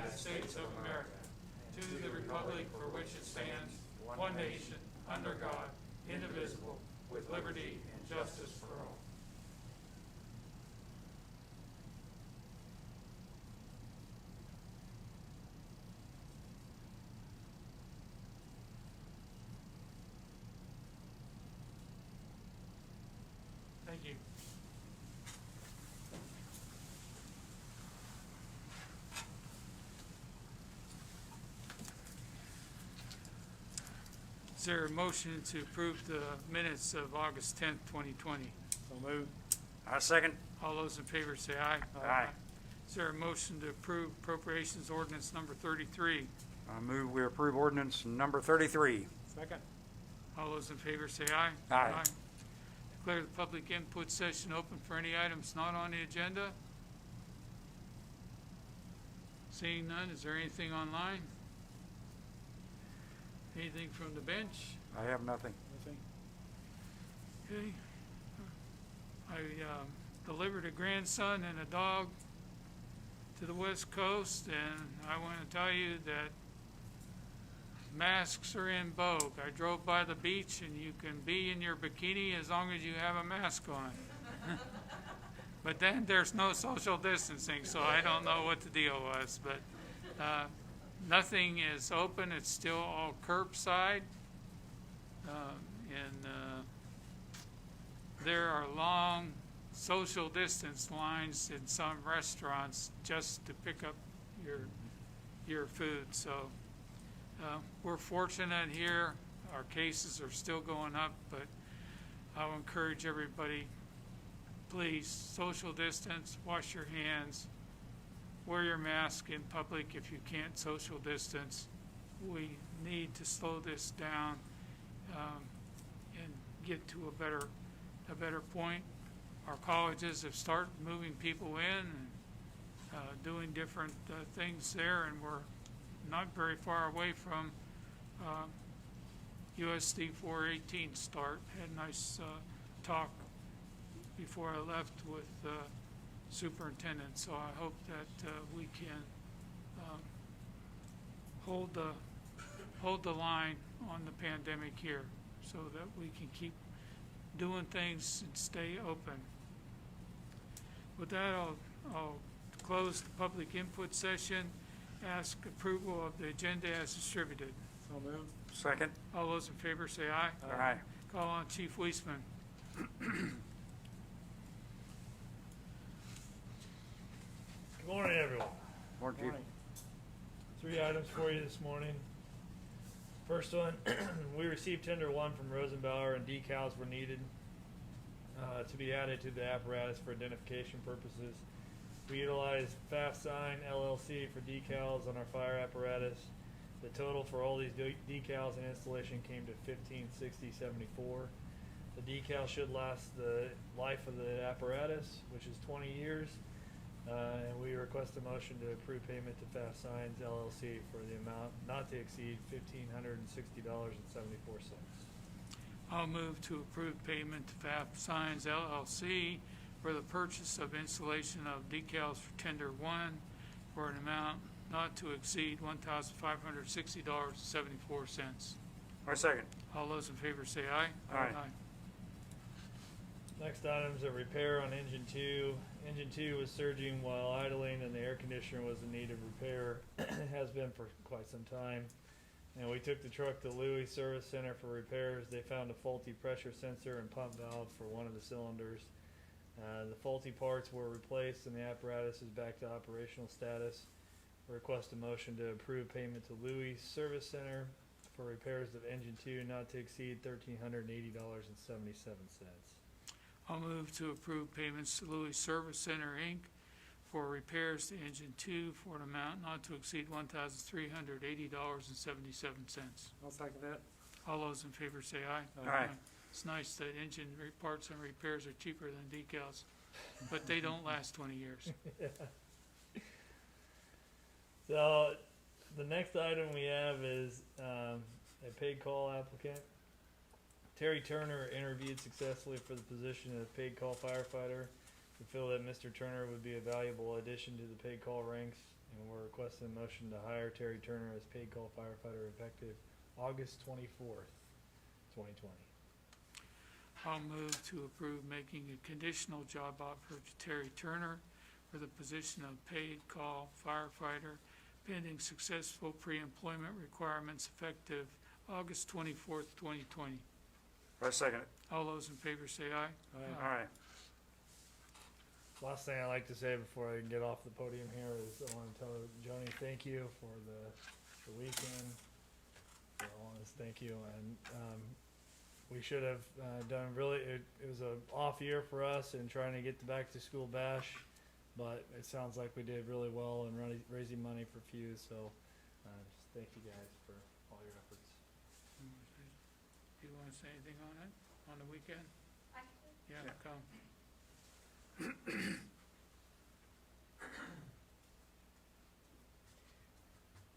United States of America, to the republic for which it stands, one nation, under God, indivisible, with liberty and justice for all. Thank you. Is there a motion to approve the minutes of August 10th, 2020? So moved. I second. All those in favor say aye. Aye. Is there a motion to approve appropriations ordinance number 33? I move we approve ordinance number 33. Second. All those in favor say aye. Aye. Declare the public input session open for any items not on the agenda. Seeing none, is there anything online? Anything from the bench? I have nothing. Nothing. Okay. I delivered a grandson and a dog to the West Coast, and I want to tell you that masks are in vogue. I drove by the beach, and you can be in your bikini as long as you have a mask on. But then there's no social distancing, so I don't know what the deal was. But nothing is open. It's still all curbside. And there are long social distance lines in some restaurants just to pick up your food. So we're fortunate here. Our cases are still going up, but I'll encourage everybody, please social distance, wash your hands, wear your mask in public if you can't social distance. We need to slow this down and get to a better point. Our colleges have started moving people in and doing different things there, and we're not very far away from USD 418 start. Had a nice talk before I left with superintendent, so I hope that we can hold the line on the pandemic here so that we can keep doing things and stay open. With that, I'll close the public input session. Ask approval of the agenda as distributed. So moved. Second. All those in favor say aye. Aye. Call on Chief Weisman. Good morning, everyone. Morning, Chief. Morning. 3 items for you this morning. First one, we received tender 1 from Rosenbauer, and decals were needed to be added to the apparatus for identification purposes. We utilized Fast Sign LLC for decals on our fire apparatus. The total for all these decals and installation came to $1560.74. The decal should last the life of the apparatus, which is 20 years. And we request a motion to approve payment to Fast Signs LLC for the amount not to exceed $1,560.74. I'll move to approve payment to FAP Signs LLC for the purchase of installation of decals for tender 1 for an amount not to exceed $1,560.74. I second. All those in favor say aye. Aye. Next item is a repair on engine 2. Engine 2 was surging while idling, and the air conditioner was in need of repair. It has been for quite some time. And we took the truck to Louis Service Center for repairs. They found a faulty pressure sensor and pump valve for one of the cylinders. The faulty parts were replaced, and the apparatus is back to operational status. Request a motion to approve payment to Louis Service Center for repairs of engine 2 not to exceed $1,380.77. I'll move to approve payments to Louis Service Center, Inc. for repairs to engine 2 for an amount not to exceed $1,380.77. I'll second that. All those in favor say aye. Aye. It's nice that engine parts and repairs are cheaper than decals, but they don't last 20 years. So the next item we have is a paid call applicant. Terry Turner interviewed successfully for the position of paid call firefighter. We feel that Mr. Turner would be a valuable addition to the paid call ranks and we're requesting a motion to hire Terry Turner as paid call firefighter effective August 24th, 2020. I'll move to approve making a conditional job offer to Terry Turner for the position of paid call firefighter pending successful pre-employment requirements effective August 24th, 2020. I second it. All those in favor say aye. Aye. Last thing I'd like to say before I get off the podium here is I want to tell Joni thank you for the weekend. For all this, thank you. And we should have done really, it was an off year for us in trying to get the back to school bash, but it sounds like we did really well in raising money for Fuse. So just thank you guys for all your efforts. Do you want to say anything on it, on the weekend? Yeah, Yeah. come.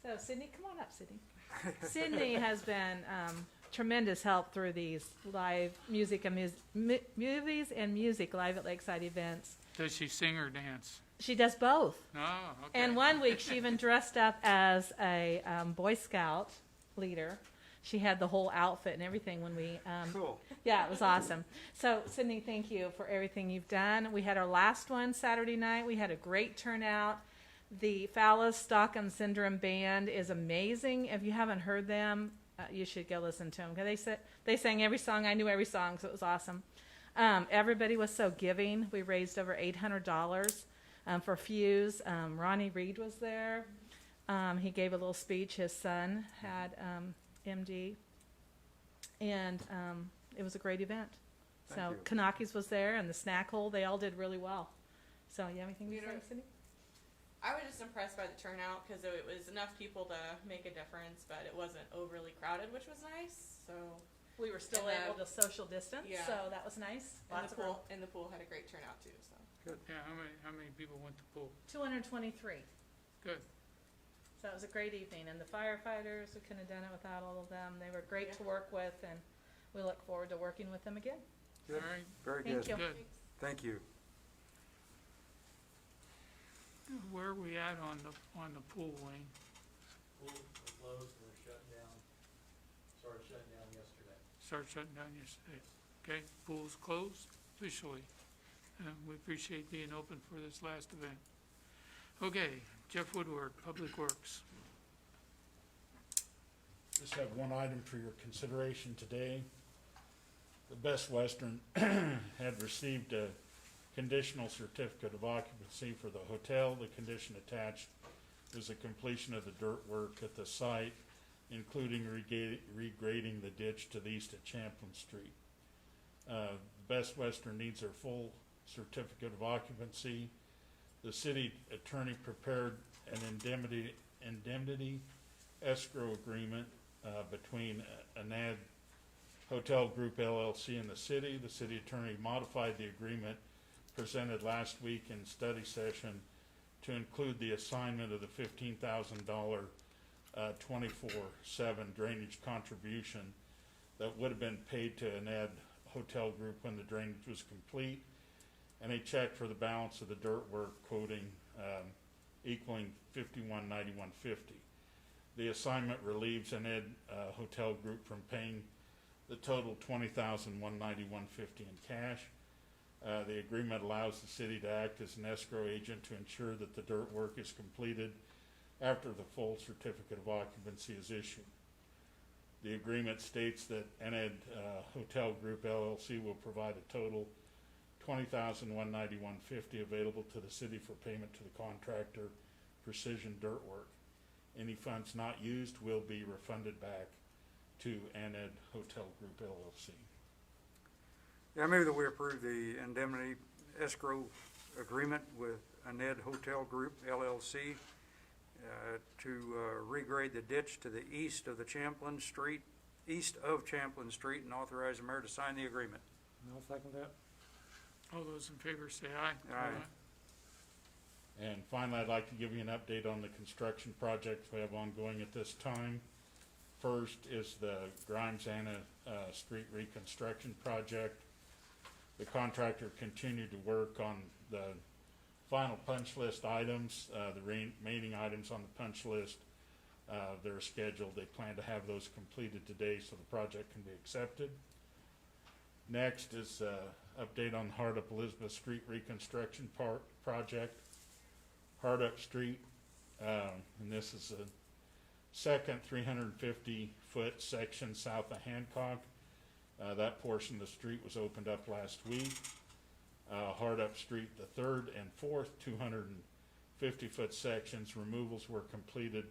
So Sydney, come on up, Sydney. Sydney has been tremendous help through these live music and movies and music live at Lakeside events. Does she sing or dance? She does both. No, okay. And one week she even dressed up as a Boy Scout leader. She had the whole outfit and everything when we Cool. yeah, it was awesome. So, Sydney, thank you for everything you've done. We had our last one Saturday night. We had a great turnout. The Phallus Stockholm Syndrome Band is amazing. If you haven't heard them, you should go listen to them. Because they sang every song. I knew every song, so it was awesome. Everybody was so giving. We raised over $800 for Fuse. Ronnie Reed was there. He gave a little speech. His son had MD. And it was a great event. Thank So you. Kanakis was there, and the snack hole. They all did really well. So you have anything to You say, know- Cindy? I was just impressed by the turnout because it was enough people to make a difference, but it wasn't overly crowded, which was nice. So, We were still And, able to social distance, yeah. so that was nice. and Lots the of room. pool had a great turnout too. So, Yeah, how many people went to pool? 223. Good. So it was a great evening, and the firefighters, we couldn't have done it without all of them. They were great Yeah. to work with, and we look forward to working with them again. All Good. right, Very Thank good. you. good. Thank you. Where are we at on the pool, Wayne? Pools are closed, and they're shutting down, started shutting down yesterday. Started shutting down yesterday. Okay, pool's closed officially. We appreciate being open for this last event. Okay, Jeff Woodward, Public Works. Just have one item for your consideration today. The Best Western had received a conditional certificate of occupancy for the hotel. The condition attached is the completion of the dirt work at the site, including regrading the ditch to the east of Champlin Street. Best Western needs their full certificate of occupancy. The city attorney prepared an indemnity escrow agreement between Anad Hotel Group LLC and the city. The city attorney modified the agreement presented last week in study session to include the assignment of the $15,000 24/7 drainage contribution that would have been paid to Anad Hotel Group when the drainage was complete, and a check for the balance of the dirt work quoting equaling $51.9150. The assignment relieves Anad Hotel Group from paying the total $20,191.50 in cash. The agreement allows the city to act as an escrow agent to ensure that the dirt work is completed after the full certificate of occupancy is issued. The agreement states that Anad Hotel Group LLC will provide a total $20,191.50 available to the city for payment to the contractor Precision Dirt Work. Any funds not used will be refunded back to Anad Hotel Group LLC. Yeah, I move that we approve the indemnity escrow agreement with Aned Hotel Group LLC to regrade the ditch to the east of Champlin Street, and authorize the mayor to sign the agreement. I'll second that. All those in favor say aye. Aye. And finally, I'd like to give you an update on the construction projects we have ongoing at this time. First is the Grimes-Anna Street reconstruction project. The contractor continued to work on the final punch list items, the remaining items on the punch list, they're scheduled. They plan to have those completed today so the project can be accepted. Next is update on the Hardup Elizabeth Street reconstruction project. Hardup Street, and this is a second 350-foot section south of Hancock. That portion of the street was opened up last week. Hardup Street, the third and fourth 250-foot sections, removals were completed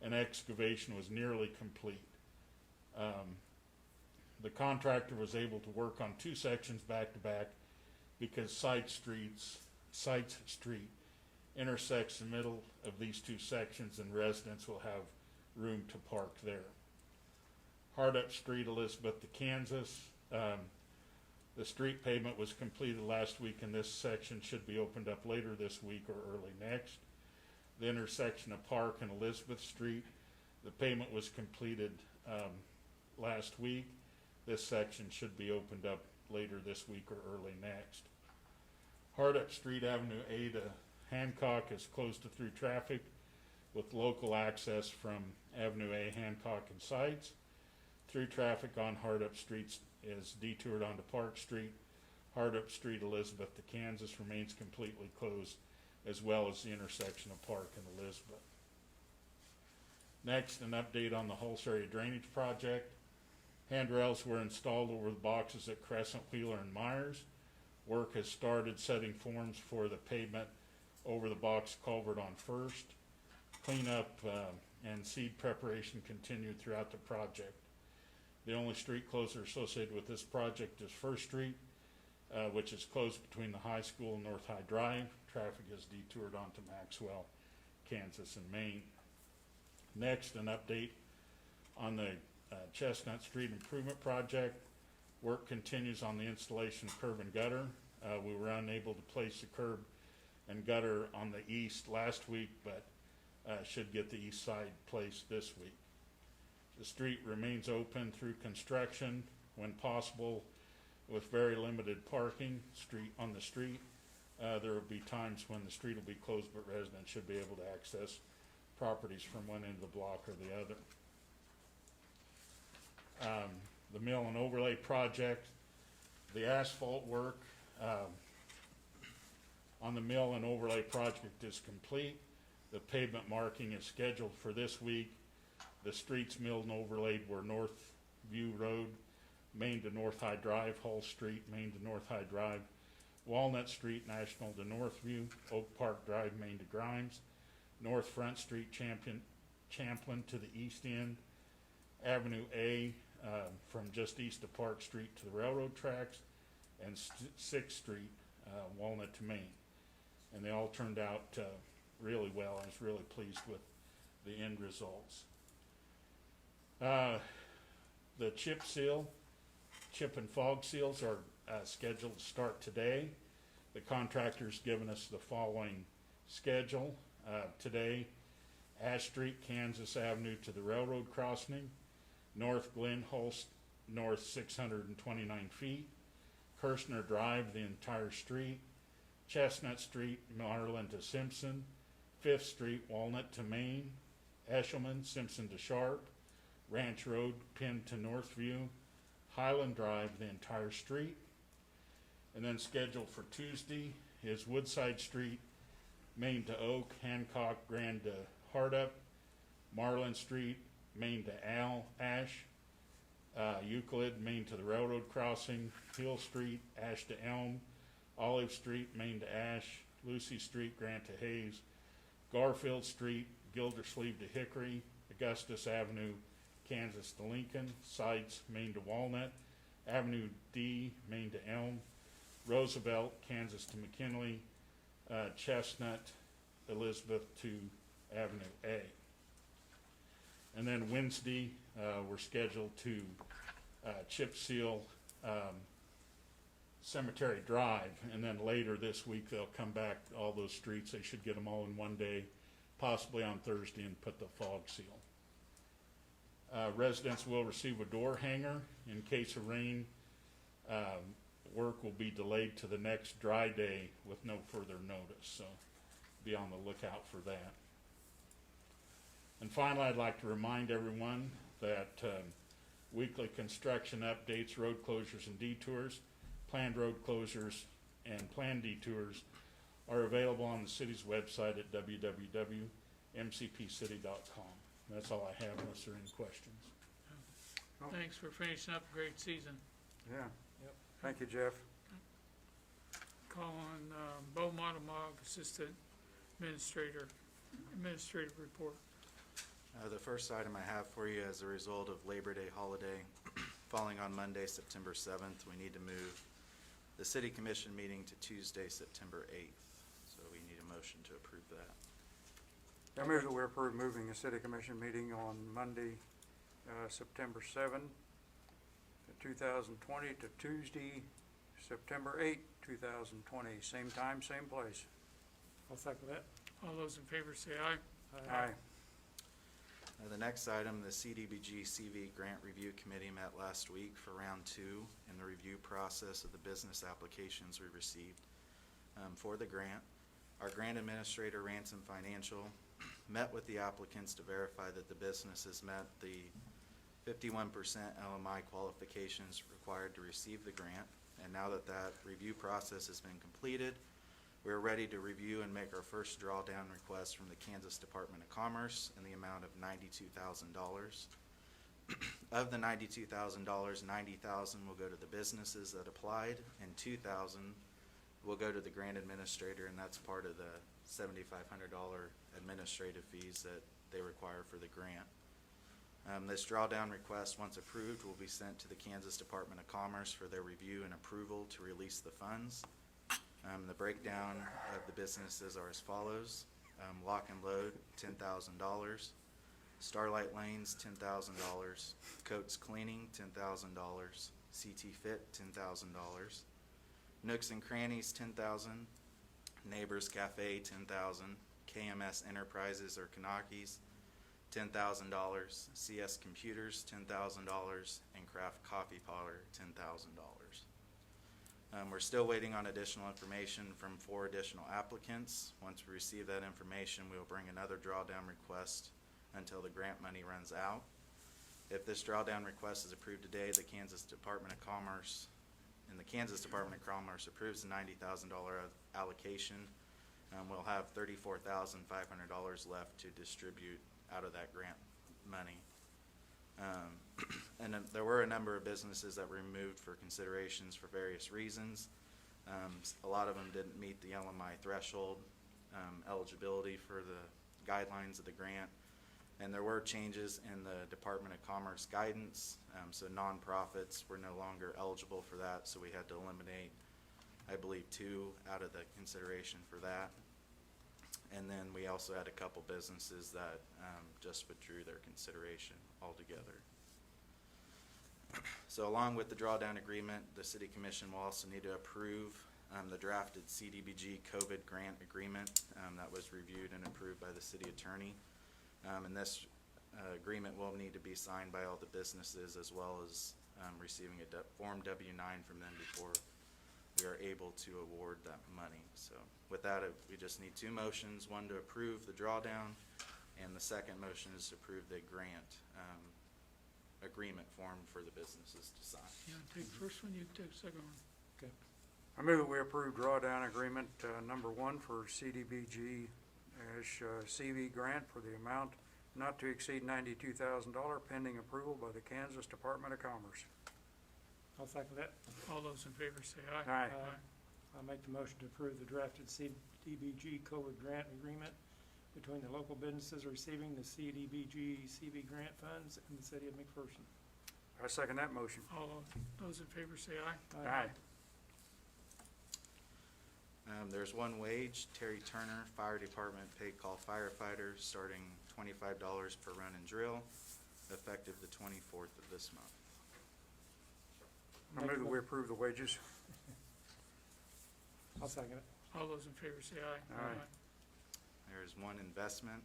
and excavation was nearly complete. The contractor was able to work on two sections back to back because Site Street intersects the middle of these two sections and residents will have room to park there. Hardup Street, Elizabeth to Kansas. The street pavement was completed last week and this section should be opened up later this week or early next. The intersection of Park and Elizabeth Street, the pavement was completed last week. This section should be opened up later this week or early next. Hardup Street, Avenue A to Hancock is closed to through traffic with local access from Avenue A, Hancock, and Sites. Through traffic on Hardup Street is detoured onto Park Street. Hardup Street, Elizabeth to Kansas remains completely closed, as well as the intersection of Park and Elizabeth. Next, an update on the Hulse Area Drainage Project. Handrails were installed over the boxes at Crescent, Wheeler, and Myers. Work has started setting forms for the pavement over the box culvert on First. Cleanup and seed preparation continued throughout the project. The only street closure associated with this project is First Street, which is closed between the high school and North High Drive. Traffic is detoured onto Maxwell, Kansas, and Maine. Next, an update on the Chestnut Street Improvement Project. Work continues on the installation of curb and gutter. We were unable to place the curb and gutter on the east last week, but should get the east side placed this week. The street remains open through construction when possible with very limited parking on the street. There will be times when the street will be closed, but residents should be able to access properties from one end of the block or the other. The Mill and Overlay Project, the asphalt work on the Mill and Overlay Project is complete. The pavement marking is scheduled for this week. The streets milled and overlaid were Northview Road, Main to North High Drive, Hull Street, Main to North High Drive, Walnut Street, National to Northview, Oak Park Drive, Main to Grimes, North Front Street, Champlin to the east end, Avenue A from just east of Park Street to the railroad tracks, and 6th Street, Walnut to Main. And they all turned out really well. I was really pleased with the end results. The chip and fog seals are scheduled to start today. The contractor's given us the following schedule. Today, Ash Street, Kansas Avenue to the railroad crossing, North Glen Holst, north 629 feet, Kirshner Drive, the entire street, Chestnut Street, Marlin to Simpson, 5th Street, Walnut to Main, Eshelman, Simpson to Sharp, Ranch Road, Penn to Northview, Highland Drive, the entire street. And then scheduled for Tuesday is Woodside Street, Main to Oak, Hancock, Grand to Hardup, Marlin Street, Main to Ash, Euclid, Main to the railroad crossing, Hill Street, Ash to Elm, Olive Street, Main to Ash, Lucy Street, Grant to Hayes, Garfield Street, Gildersleeve to Hickory, Augustus Avenue, Kansas to Lincoln, Sites, Main to Walnut, Avenue D, Main to Elm, Roosevelt, Kansas to McKinley, Chestnut, Elizabeth to Avenue A. And then Wednesday, we're scheduled to chip seal Cemetery Drive, and then later this week they'll come back to all those streets. They should get them all in one day, possibly on Thursday, and put the fog seal. Residents will receive a door hanger in case of rain. work will be delayed to the next dry day with no further notice, so be on the lookout for that. And finally, I'd like to remind everyone that weekly construction updates, road closures and detours, planned road closures, and planned detours are available on the city's website at www.mcpcity.com. That's all I have unless there are any questions. Thanks for finishing up a great season. Yeah. Yep. Thank you, Jeff. Call on Bo Motomog, Assistant Administrative Report. The first item I have for you, as a result of Labor Day holiday falling on Monday, September 7th, we need to move the City Commission meeting to Tuesday, September 8th. So we need a motion to approve that. I move that we approve moving the city commission meeting on Monday, September 7, 2020 to Tuesday, September 8, 2020. Same time, same place. I'll second that. All those in favor say aye. Aye. The next item, the CDBG CV Grant Review Committee met last week for round 2 in the review process of the business applications we received for the grant. Our grant administrator, Ransom Financial, met with the applicants to verify that the businesses met the 51% LMI qualifications required to receive the grant. And now that that review process has been completed, we're ready to review and make our first drawdown request from the Kansas Department of Commerce in the amount of $92,000. Of the $92,000, $90,000 will go to the businesses that applied, and $2,000 will go to the grant administrator, and that's part of the $7,500 administrative fees that they require for the grant. This drawdown request, once approved, will be sent to the Kansas Department of Commerce for their review and approval to release the funds. The breakdown of the businesses are as follows. Lock and Load, $10,000. Starlight Lanes, $10,000. Coates Cleaning, $10,000. CT Fit, $10,000. Nooks and Crannies, $10,000. Neighbors Cafe, $10,000. KMS Enterprises or Kanakis, $10,000. CS Computers, $10,000. And Craft Coffee Parlor, $10,000. We're still waiting on additional information from 4 additional applicants. Once we receive that information, we will bring another drawdown request until the grant money runs out. If this drawdown request is approved today, the Kansas Department of Commerce approves the $90,000 allocation, we'll have $34,500 left to distribute out of that grant money. And then there were a number of businesses that were removed for considerations for various reasons. A lot of them didn't meet the LMI threshold eligibility for the guidelines of the grant. And there were changes in the Department of Commerce guidance, so nonprofits were no longer eligible for that, so we had to eliminate, I believe, 2 out of the consideration for that. And then we also had a couple businesses that just withdrew their consideration altogether. So along with the drawdown agreement, the City Commission will also need to approve the drafted CDBG COVID grant agreement that was reviewed and approved by the City Attorney. And this agreement will need to be signed by all the businesses, as well as receiving a Form W-9 from them before we are able to award that money. So with that, we just need 2 motions, one to approve the drawdown, and the second motion is to approve the grant agreement form for the businesses to sign. You want to take the first one, you can take the second one. I move that we approve drawdown agreement number 1 for CDBG CV grant for the amount not to exceed $92,000 pending approval by the Kansas Department of Commerce. I'll second that. All those in favor say aye. Aye. I'll make the motion to approve the drafted CDBG COVID grant agreement between the local businesses receiving the CDBG CV grant funds and the city of McPherson. I second that motion. All those in favor say aye. Aye. There's one wage, Terry Turner, Fire Department paid call firefighters, starting $25 per run and drill, effective the 24th of this month. I move that we approve the wages. I'll second it. All those in favor say aye. Aye. There's one investment,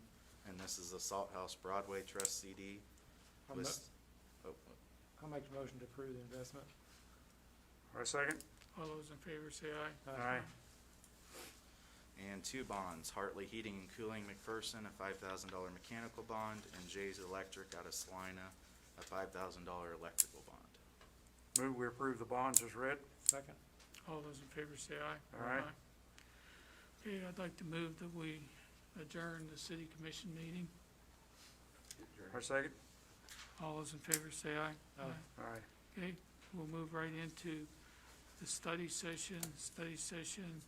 and this is the Salt House Broadway Trust CD. I'll with- oh, make the motion to approve the investment. I second. All those in favor say aye. Aye. And 2 bonds, Hartley Heating and Cooling McPherson, a $5,000 mechanical bond, and Jay's Electric out of Salina, a $5,000 electrical bond. Move we approve the bonds as read. Second. All those in favor say aye. Aye. Okay, I'd like to move that we adjourn the city commission meeting. I second. All those in favor say aye. Aye. Okay, we'll move right into the study session. Study session